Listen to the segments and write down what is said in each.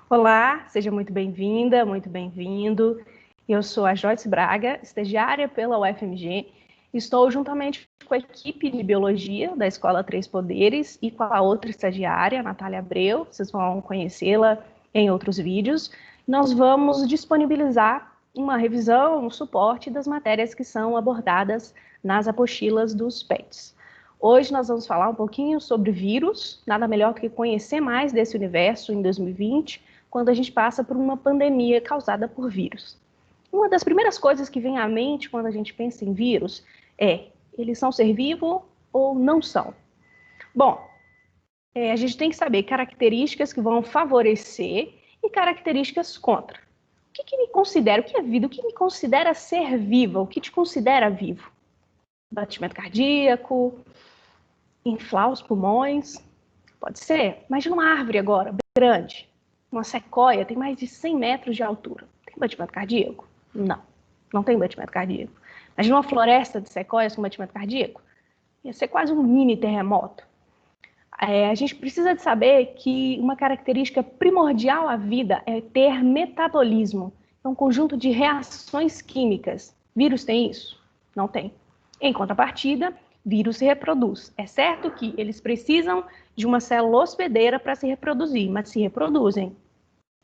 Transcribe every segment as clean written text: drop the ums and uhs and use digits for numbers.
Olá, seja muito bem-vinda, muito bem-vindo. Eu sou a Joyce Braga, estagiária pela UFMG. Estou juntamente com a equipe de Biologia da Escola Três Poderes e com a outra estagiária, Natália Abreu. Vocês vão conhecê-la em outros vídeos. Nós vamos disponibilizar uma revisão, um suporte das matérias que são abordadas nas apostilas dos PETs. Hoje nós vamos falar um pouquinho sobre vírus, nada melhor do que conhecer mais desse universo em 2020, quando a gente passa por uma pandemia causada por vírus. Uma das primeiras coisas que vem à mente quando a gente pensa em vírus é, eles são ser vivo ou não são? Bom, a gente tem que saber características que vão favorecer e características contra. O que me considera, o que é vida? O que me considera ser viva? O que te considera vivo? Batimento cardíaco, inflar os pulmões, pode ser. Imagina uma árvore agora, grande, uma sequoia, tem mais de 100 metros de altura. Tem batimento cardíaco? Não, não tem batimento cardíaco. Imagina uma floresta de sequoias com batimento cardíaco? Ia ser quase um mini terremoto. A gente precisa de saber que uma característica primordial à vida é ter metabolismo. É um conjunto de reações químicas. Vírus tem isso? Não tem. Em contrapartida, vírus se reproduz. É certo que eles precisam de uma célula hospedeira para se reproduzir, mas se reproduzem.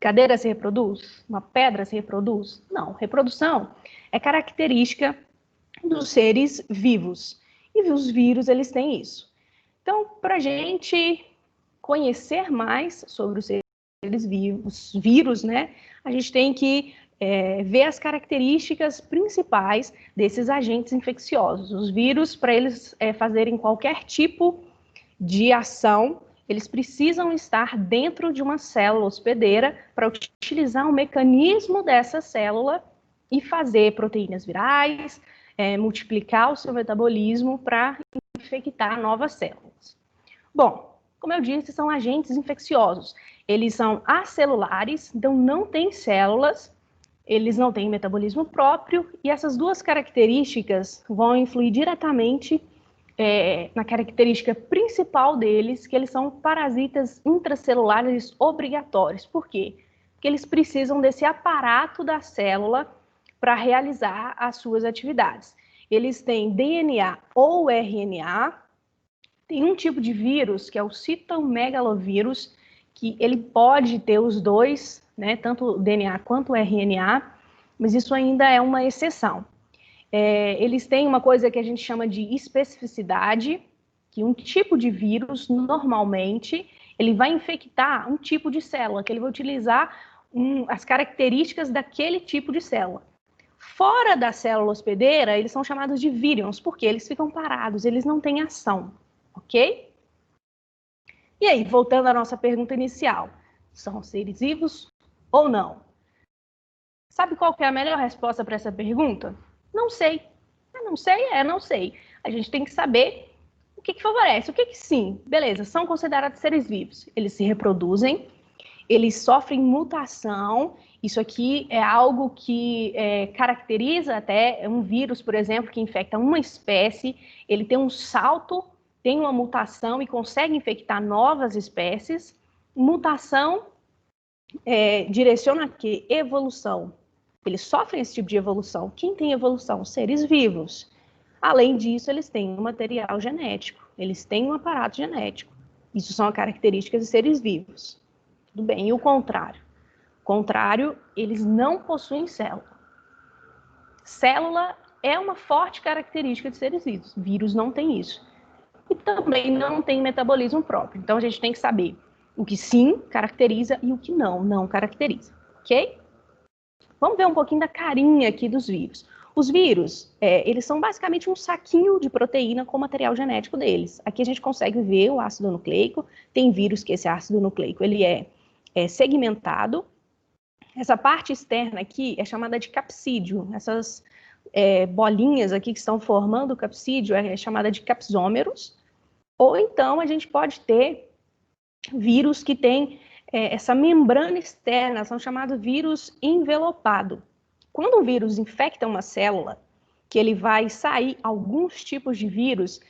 Cadeira se reproduz? Uma pedra se reproduz? Não. Reprodução é característica dos seres vivos. E os vírus, eles têm isso. Então, para a gente conhecer mais sobre os seres vivos, vírus, né, a gente tem que ver as características principais desses agentes infecciosos. Os vírus, para eles fazerem qualquer tipo de ação, eles precisam estar dentro de uma célula hospedeira para utilizar o mecanismo dessa célula e fazer proteínas virais, multiplicar o seu metabolismo para infectar novas células. Bom, como eu disse, são agentes infecciosos. Eles são acelulares, então não têm células, eles não têm metabolismo próprio, e essas duas características vão influir diretamente na característica principal deles, que eles são parasitas intracelulares obrigatórios. Por quê? Porque eles precisam desse aparato da célula para realizar as suas atividades. Eles têm DNA ou RNA. Tem um tipo de vírus, que é o citomegalovírus, que ele pode ter os dois, né, tanto o DNA quanto o RNA, mas isso ainda é uma exceção. Eles têm uma coisa que a gente chama de especificidade, que um tipo de vírus, normalmente, ele vai infectar um tipo de célula, que ele vai utilizar as características daquele tipo de célula. Fora da célula hospedeira, eles são chamados de vírions, porque eles ficam parados, eles não têm ação, ok? E aí, voltando à nossa pergunta inicial, são seres vivos ou não? Sabe qual que é a melhor resposta para essa pergunta? Não sei. Não sei, não sei. A gente tem que saber o que favorece, o que sim. Beleza, são considerados seres vivos. Eles se reproduzem, eles sofrem mutação. Isso aqui é algo que caracteriza até um vírus, por exemplo, que infecta uma espécie. Ele tem um salto, tem uma mutação e consegue infectar novas espécies. Mutação direciona a quê? Evolução. Eles sofrem esse tipo de evolução. Quem tem evolução? Seres vivos. Além disso, eles têm um material genético, eles têm um aparato genético. Isso são características de seres vivos. Tudo bem, e o contrário? O contrário, eles não possuem célula. Célula é uma forte característica de seres vivos. Vírus não tem isso. E também não tem metabolismo próprio. Então, a gente tem que saber o que sim caracteriza e o que não caracteriza, ok? Vamos ver um pouquinho da carinha aqui dos vírus. Os vírus, eles são basicamente um saquinho de proteína com o material genético deles. Aqui a gente consegue ver o ácido nucleico. Tem vírus que esse ácido nucleico ele é segmentado. Essa parte externa aqui é chamada de capsídeo. Essas bolinhas aqui que estão formando o capsídeo é chamada de capsômeros. Ou então a gente pode ter vírus que tem essa membrana externa, são chamados vírus envelopado. Quando um vírus infecta uma célula, que ele vai sair alguns tipos de vírus,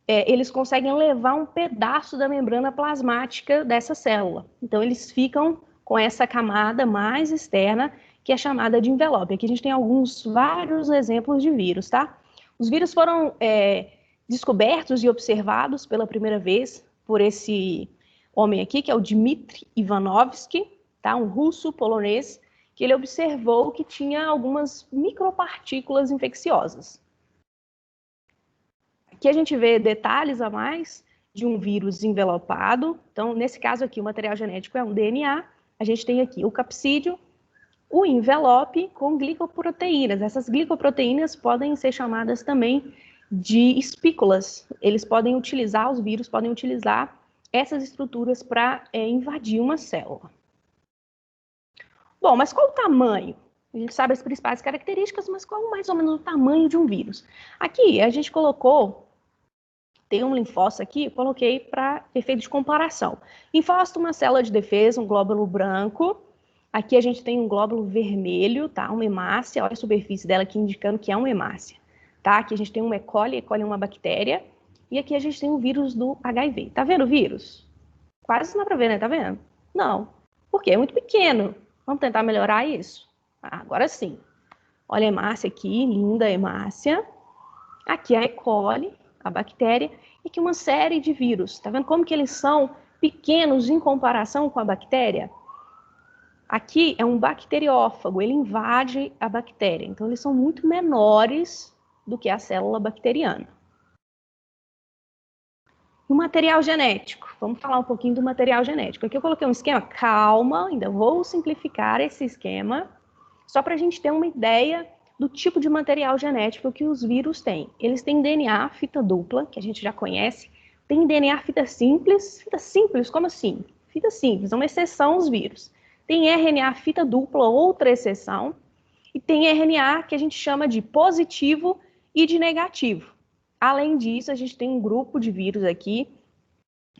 eles conseguem levar um pedaço da membrana plasmática dessa célula. Então, eles ficam com essa camada mais externa, que é chamada de envelope. Aqui a gente tem vários exemplos de vírus, tá? Os vírus foram descobertos e observados pela primeira vez por esse homem aqui, que é o Dmitry Ivanovsky, tá? Um russo polonês, que ele observou que tinha algumas micropartículas infecciosas. Aqui a gente vê detalhes a mais de um vírus envelopado. Então, nesse caso aqui, o material genético é um DNA. A gente tem aqui o capsídeo, o envelope com glicoproteínas. Essas glicoproteínas podem ser chamadas também de espículas. Eles podem utilizar, os vírus podem utilizar essas estruturas para invadir uma célula. Bom, mas qual o tamanho? A gente sabe as principais características, mas qual mais ou menos o tamanho de um vírus? Aqui a gente colocou, tem um linfócito aqui, eu coloquei para efeito de comparação. Linfócito, uma célula de defesa, um glóbulo branco. Aqui a gente tem um glóbulo vermelho, tá? Uma hemácia, olha a superfície dela aqui indicando que é uma hemácia, tá? Aqui a gente tem uma E. coli é uma bactéria, e aqui a gente tem o vírus do HIV. Tá vendo o vírus? Quase não dá para ver, né? Tá vendo? Não. Por quê? É muito pequeno. Vamos tentar melhorar isso? Agora sim. Olha a hemácia aqui, linda hemácia. Aqui a E. coli, a bactéria, e aqui uma série de vírus. Tá vendo como que eles são pequenos em comparação com a bactéria? Aqui é um bacteriófago, ele invade a bactéria. Então, eles são muito menores do que a célula bacteriana. O material genético. Vamos falar um pouquinho do material genético. Aqui eu coloquei um esquema, calma, ainda vou simplificar esse esquema, só para a gente ter uma ideia do tipo de material genético que os vírus têm. Eles têm DNA fita dupla, que a gente já conhece, tem DNA fita simples. Fita simples, como assim? Fita simples, é uma exceção os vírus. Tem RNA fita dupla, outra exceção, e tem RNA que a gente chama de positivo e de negativo. Além disso, a gente tem um grupo de vírus aqui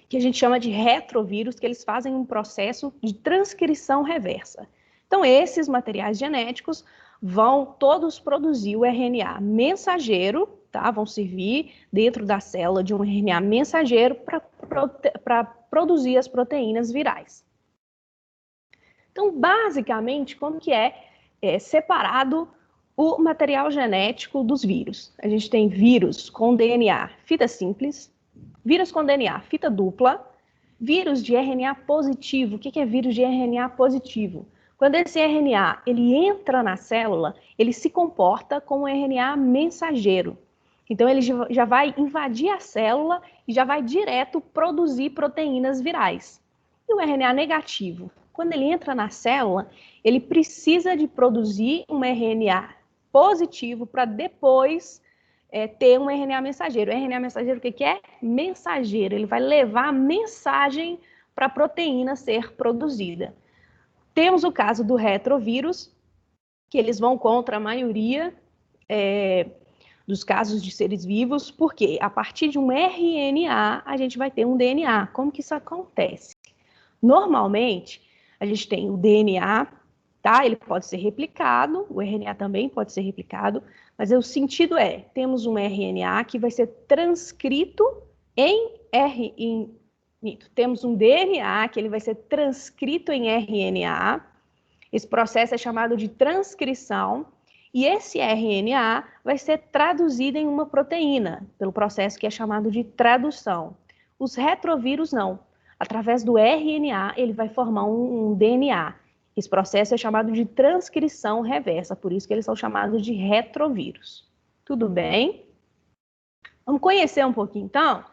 que a gente chama de retrovírus, que eles fazem um processo de transcrição reversa. Então, esses materiais genéticos vão todos produzir o RNA mensageiro, tá? Vão servir dentro da célula de um RNA mensageiro para produzir as proteínas virais. Então, basicamente, como que é separado o material genético dos vírus? A gente tem vírus com DNA fita simples, vírus com DNA fita dupla, vírus de RNA positivo. O que é vírus de RNA positivo? Quando esse RNA ele entra na célula, ele se comporta como um RNA mensageiro. Então, ele já vai invadir a célula e já vai direto produzir proteínas virais. E o RNA negativo? Quando ele entra na célula, ele precisa de produzir um RNA positivo para depois ter um RNA mensageiro. O RNA mensageiro, o que é? Mensageiro. Ele vai levar a mensagem para a proteína ser produzida. Temos o caso do retrovírus, que eles vão contra a maioria dos casos de seres vivos, porque a partir de um RNA, a gente vai ter um DNA. Como que isso acontece? Normalmente, a gente tem o DNA, tá? Ele pode ser replicado, o RNA também pode ser replicado, mas o sentido temos um RNA que vai ser transcrito temos um DNA que ele vai ser transcrito em RNA. Esse processo é chamado de transcrição, e esse RNA vai ser traduzido em uma proteína, pelo processo que é chamado de tradução. Os retrovírus não. Através do RNA, ele vai formar um DNA. Esse processo é chamado de transcrição reversa, por isso que eles são chamados de retrovírus. Tudo bem? Vamos conhecer um pouquinho, então,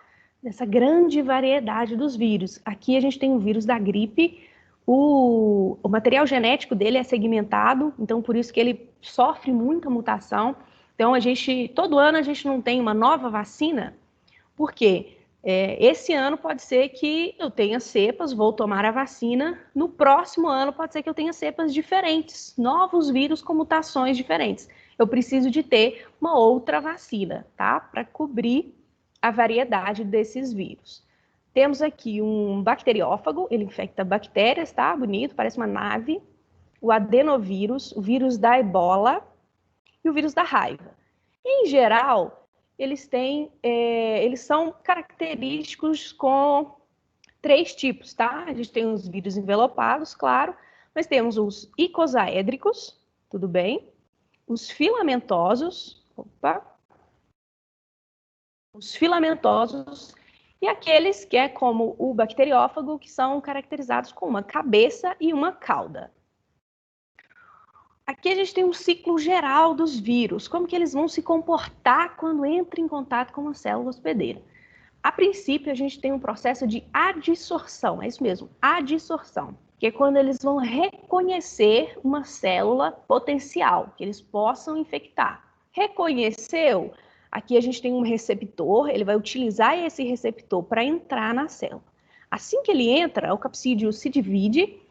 dessa grande variedade dos vírus. Aqui a gente tem o vírus da gripe, o material genético dele é segmentado, então por isso que ele sofre muita mutação. Então, todo ano a gente não tem uma nova vacina, por quê? Esse ano pode ser que eu tenha cepas, vou tomar a vacina. No próximo ano pode ser que eu tenha cepas diferentes, novos vírus com mutações diferentes. Eu preciso de ter uma outra vacina, tá? Para cobrir a variedade desses vírus. Temos aqui um bacteriófago, ele infecta bactérias, tá? Bonito, parece uma nave. O adenovírus, o vírus da ebola e o vírus da raiva. Em geral, eles são característicos com 3 tipos, tá? A gente tem os vírus envelopados, claro, Nós temos os icosaédricos, tudo bem? Os filamentosos, os filamentosos e aqueles que é como o bacteriófago, que são caracterizados com uma cabeça e uma cauda. Aqui a gente tem um ciclo geral dos vírus, como que eles vão se comportar quando entram em contato com uma célula hospedeira. A princípio, a gente tem um processo de adsorção, é isso mesmo, adsorção, que é quando eles vão reconhecer uma célula potencial, que eles possam infectar. Reconheceu? Aqui a gente tem um receptor, ele vai utilizar esse receptor para entrar na célula. Assim que ele entra, o capsídeo se divide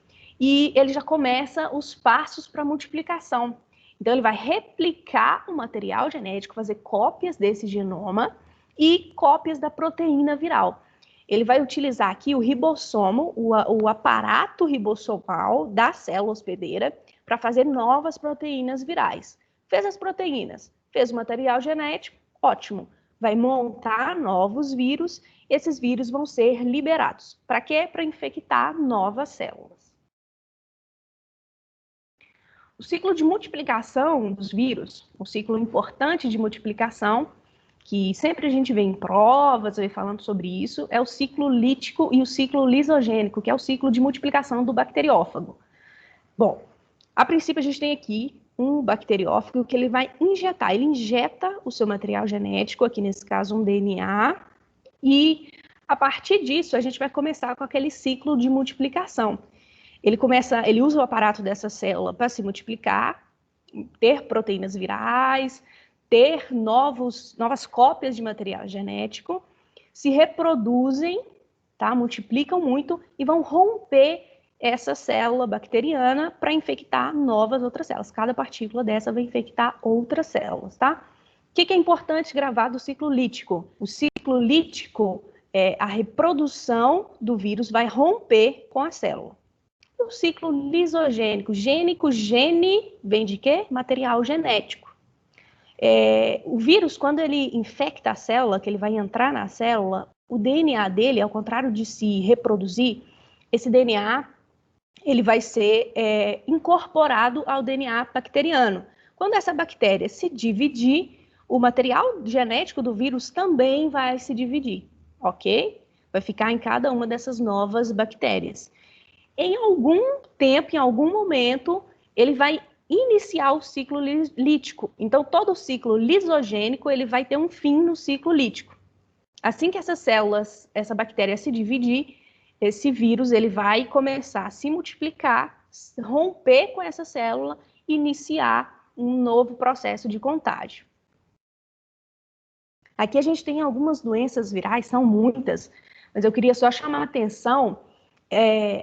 e ele já começa os passos para multiplicação. Então, ele vai replicar o material genético, fazer cópias desse genoma e cópias da proteína viral. Ele vai utilizar aqui o ribossomo, o aparato ribossomal da célula hospedeira, para fazer novas proteínas virais. Fez as proteínas, fez o material genético, ótimo. Vai montar novos vírus, esses vírus vão ser liberados. Para quê? Para infectar novas células. O ciclo de multiplicação dos vírus, um ciclo importante de multiplicação, que sempre a gente vê em provas, vê falando sobre isso, é o ciclo lítico e o ciclo lisogênico, que é o ciclo de multiplicação do bacteriófago. Bom, a princípio a gente tem aqui um bacteriófago que ele vai injetar, ele injeta o seu material genético, aqui nesse caso um DNA, e a partir disso a gente vai começar com aquele ciclo de multiplicação. Ele usa o aparato dessa célula para se multiplicar, ter proteínas virais, ter novas cópias de material genético, se reproduzem, tá? Multiplicam muito e vão romper essa célula bacteriana para infectar novas outras células. Cada partícula dessa vai infectar outras células, tá? O que é importante gravar do ciclo lítico? O ciclo lítico é a reprodução do vírus vai romper com a célula. O ciclo lisogênico, gene vem de quê? Material genético. O vírus, quando ele infecta a célula, que ele vai entrar na célula, o DNA dele, ao contrário de se reproduzir, esse DNA ele vai ser incorporado ao DNA bacteriano. Quando essa bactéria se dividir, o material genético do vírus também vai se dividir, ok? Vai ficar em cada uma dessas novas bactérias. Em algum tempo, em algum momento, ele vai iniciar o ciclo lítico. Então, todo o ciclo lisogênico, ele vai ter um fim no ciclo lítico. Assim que essas células, essa bactéria se dividir, esse vírus, ele vai começar a se multiplicar, romper com essa célula e iniciar um novo processo de contágio. Aqui a gente tem algumas doenças virais, são muitas, mas eu queria só chamar a atenção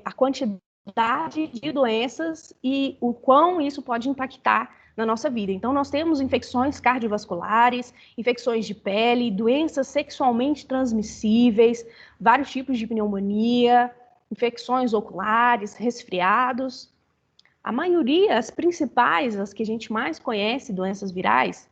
a quantidade de doenças e o quão isso pode impactar na nossa vida. Então, nós temos infecções cardiovasculares, infecções de pele, doenças sexualmente transmissíveis, vários tipos de pneumonia, infecções oculares, resfriados. A maioria, as principais, as que a gente mais conhece, doenças virais,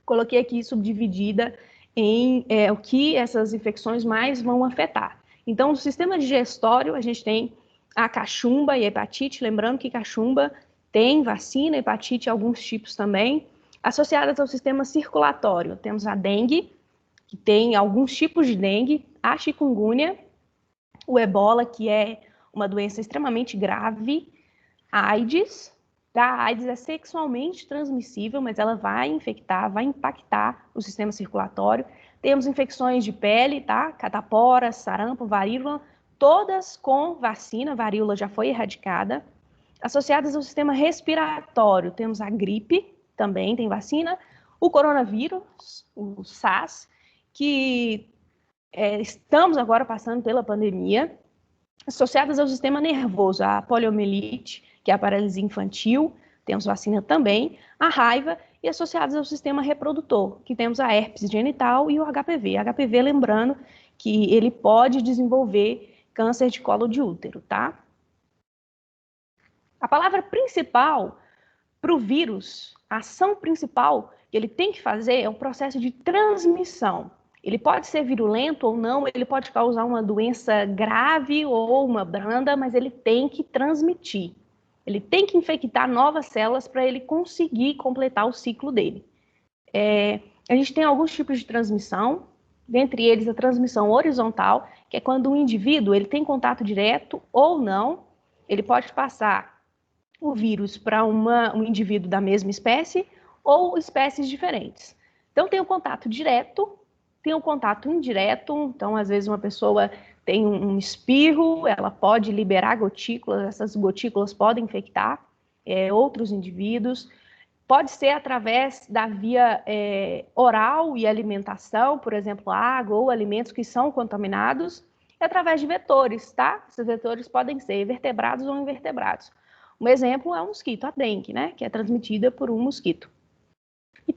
coloquei aqui subdividida em o que essas infecções mais vão afetar. Então, no sistema digestório, a gente tem a cachumba e a hepatite, lembrando que cachumba tem vacina, hepatite, alguns tipos também. Associadas ao sistema circulatório, temos a dengue, que tem alguns tipos de dengue, a chikungunya, o ebola, que é uma doença extremamente grave, a AIDS. A AIDS é sexualmente transmissível, mas ela vai infectar, vai impactar o sistema circulatório. Temos infecções de pele, tá? Catapora, sarampo, varíola, todas com vacina, a varíola já foi erradicada. Associadas ao sistema respiratório, temos a gripe, também tem vacina, o coronavírus, o SARS, que estamos agora passando pela pandemia. Associadas ao sistema nervoso, a poliomielite, que é a paralisia infantil, temos vacina também, a raiva, e associadas ao sistema reprodutor, que temos a herpes genital e o HPV. HPV, lembrando que ele pode desenvolver câncer de colo de útero, tá? A palavra principal para o vírus, a ação principal que ele tem que fazer é o processo de transmissão. Ele pode ser virulento ou não, ele pode causar uma doença grave ou uma branda, mas ele tem que transmitir. Ele tem que infectar novas células para ele conseguir completar o ciclo dele. A gente tem alguns tipos de transmissão, dentre eles a transmissão horizontal, que é quando um indivíduo ele tem contato direto ou não, ele pode passar o vírus para um indivíduo da mesma espécie ou espécies diferentes. Então, tem o contato direto, tem o contato indireto. Então, às vezes, uma pessoa tem um espirro, ela pode liberar gotículas, essas gotículas podem infectar outros indivíduos. Pode ser através da via oral e alimentação, por exemplo, água ou alimentos que são contaminados, e através de vetores, tá? Esses vetores podem ser vertebrados ou invertebrados. Um exemplo é o mosquito, a dengue, né? Que é transmitida por um mosquito. E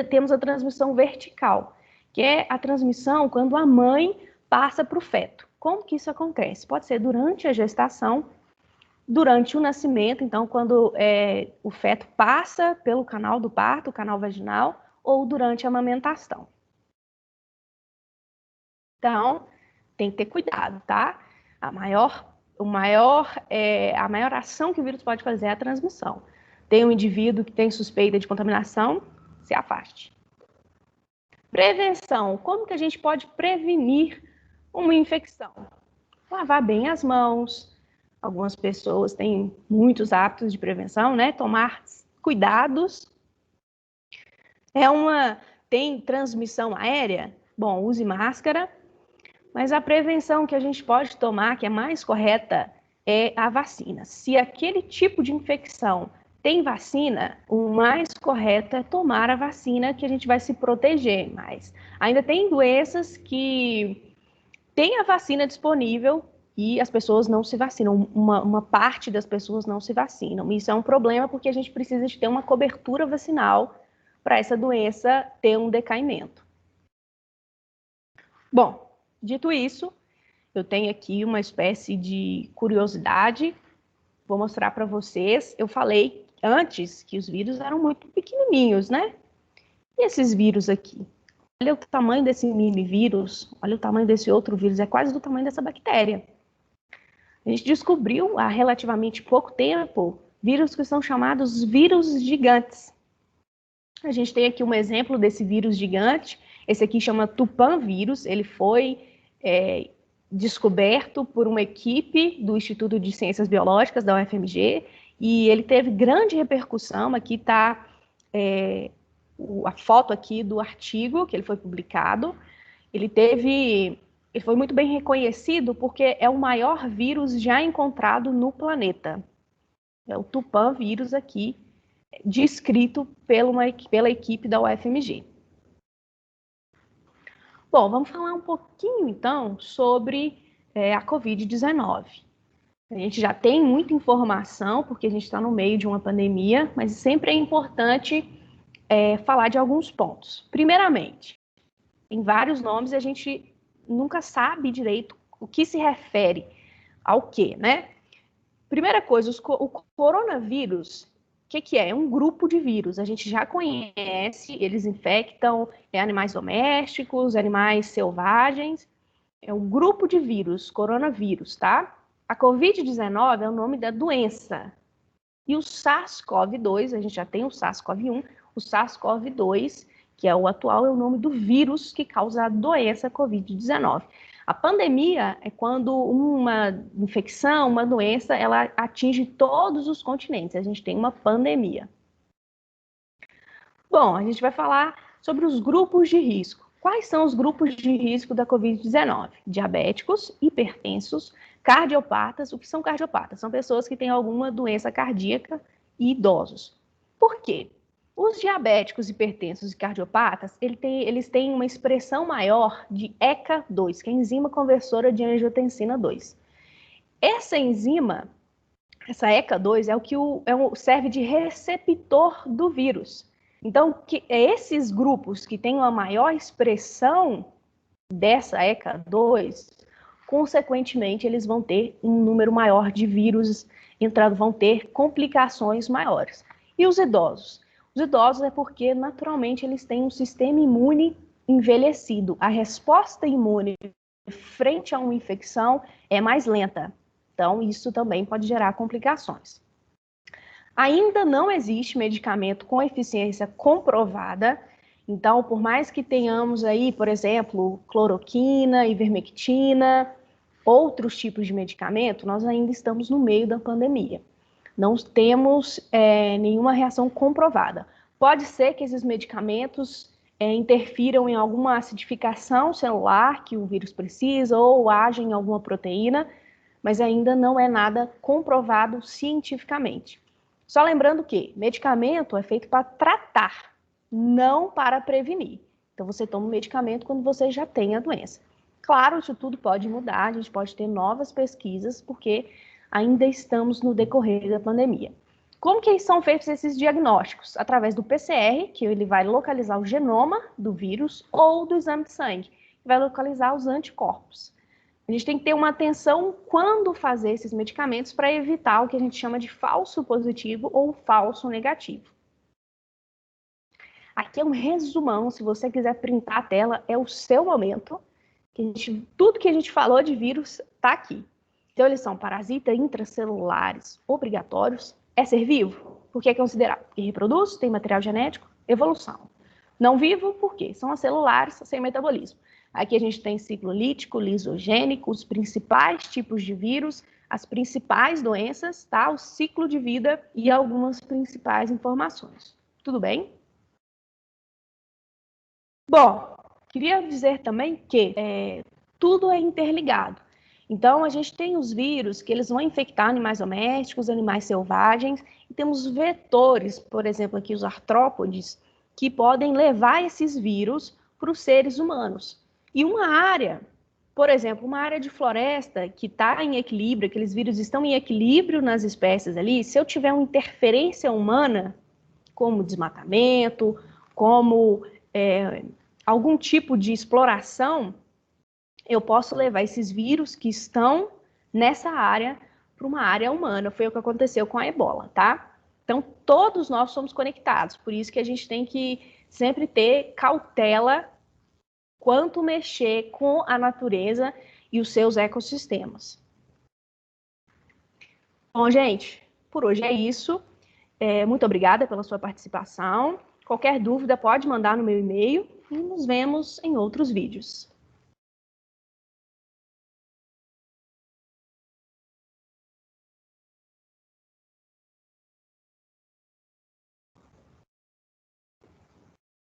temos a transmissão vertical, que é a transmissão quando a mãe passa para o feto. Como que isso acontece? Pode ser durante a gestação, durante o nascimento, então quando o feto passa pelo canal do parto, o canal vaginal, ou durante a amamentação. Então, tem que ter cuidado, tá? A maior ação que o vírus pode fazer é a transmissão. Tem um indivíduo que tem suspeita de contaminação, se afaste. Prevenção. Como que a gente pode prevenir uma infecção? Lavar bem as mãos. Algumas pessoas têm muitos hábitos de prevenção, né? Tomar cuidados. Tem transmissão aérea? Bom, use máscara. Mas a prevenção que a gente pode tomar, que é mais correta, é a vacina. Se aquele tipo de infecção tem vacina, o mais correto é tomar a vacina, que a gente vai se proteger mais. Ainda tem doenças que tem a vacina disponível e as pessoas não se vacinam. Uma parte das pessoas não se vacinam. Isso é um problema porque a gente precisa de ter uma cobertura vacinal para essa doença ter um decaimento. Bom, dito isso, eu tenho aqui uma espécie de curiosidade. Vou mostrar para vocês. Eu falei antes que os vírus eram muito pequenininhos, né? E esses vírus aqui? Olha o tamanho desse mini vírus, olha o tamanho desse outro vírus, é quase do tamanho dessa bactéria. A gente descobriu há relativamente pouco tempo vírus que são chamados vírus gigantes. A gente tem aqui um exemplo desse vírus gigante. Esse aqui chama Tupã vírus. Ele foi descoberto por uma equipe do Instituto de Ciências Biológicas da UFMG e ele teve grande repercussão. Aqui está a foto aqui do artigo que ele foi publicado. Ele foi muito bem reconhecido porque é o maior vírus já encontrado no planeta. É o Tupã vírus aqui, descrito pela equipe da UFMG. Bom, vamos falar um pouquinho, então, sobre a Covid-19. A gente já tem muita informação, porque a gente está no meio de uma pandemia, mas sempre é importante falar de alguns pontos. Primeiramente, tem vários nomes e a gente nunca sabe direito o que se refere ao quê, né? Primeira coisa, o coronavírus, o que é? É um grupo de vírus, a gente já conhece, eles infectam animais domésticos, animais selvagens, é um grupo de vírus, coronavírus, tá? A Covid-19 é o nome da doença. E o SARS-CoV-2, a gente já tem o SARS-CoV-1, o SARS-CoV-2, que é o atual, é o nome do vírus que causa a doença Covid-19. A pandemia é quando uma infecção, uma doença, ela atinge todos os continentes. A gente tem uma pandemia. Bom, a gente vai falar sobre os grupos de risco. Quais são os grupos de risco da Covid-19? Diabéticos, hipertensos, cardiopatas. O que são cardiopatas? São pessoas que têm alguma doença cardíaca e idosos. Por quê? Os diabéticos, hipertensos e cardiopatas, eles têm uma expressão maior de ECA2, que é a enzima conversora de angiotensina 2. Essa enzima, essa ECA2, é o que serve de receptor do vírus. Então, esses grupos que têm uma maior expressão dessa ECA2, consequentemente, eles vão ter um número maior de vírus entrando, vão ter complicações maiores. E os idosos? Os idosos é porque, naturalmente, eles têm um sistema imune envelhecido. A resposta imune frente a uma infecção é mais lenta. Então, isso também pode gerar complicações. Ainda não existe medicamento com eficiência comprovada. Então, por mais que tenhamos aí, por exemplo, cloroquina, ivermectina, outros tipos de medicamento, nós ainda estamos no meio da pandemia. Não temos nenhuma reação comprovada. Pode ser que esses medicamentos interfiram em alguma acidificação celular que o vírus precisa ou haja em alguma proteína, mas ainda não é nada comprovado cientificamente. Só lembrando que medicamento é feito para tratar, não para prevenir. Então, você toma o medicamento quando você já tem a doença. Claro, isso tudo pode mudar, a gente pode ter novas pesquisas, porque ainda estamos no decorrer da pandemia. Como que são feitos esses diagnósticos? Através do PCR, que ele vai localizar o genoma do vírus, ou do exame de sangue, que vai localizar os anticorpos. A gente tem que ter uma atenção quando fazer esses medicamentos para evitar o que a gente chama de falso positivo ou falso negativo. Aqui é um resumão, se você quiser printar a tela, é o seu momento. Tudo que a gente falou de vírus está aqui. Então, eles são parasitas intracelulares obrigatórios. É ser vivo? Por que é considerado? Porque reproduz, tem material genético, evolução. Não vivo, por quê? São acelulares, sem metabolismo. Aqui a gente tem ciclo lítico, lisogênico, os principais tipos de vírus, as principais doenças, tá? O ciclo de vida e algumas principais informações. Tudo bem? Bom, queria dizer também que tudo é interligado. Então, a gente tem os vírus que eles vão infectar animais domésticos, animais selvagens, e temos vetores, por exemplo, aqui os artrópodes, que podem levar esses vírus para os seres humanos. E uma área, por exemplo, uma área de floresta que está em equilíbrio, aqueles vírus estão em equilíbrio nas espécies ali, se eu tiver uma interferência humana, como desmatamento, como algum tipo de exploração, eu posso levar esses vírus que estão nessa área para uma área humana. Foi o que aconteceu com a ebola, tá? Então, todos nós somos conectados, por isso que a gente tem que sempre ter cautela quanto mexer com a natureza e os seus ecossistemas. Bom, gente, por hoje é isso. Muito obrigada pela sua participação. Qualquer dúvida pode mandar no meu e-mail e nos vemos em outros vídeos.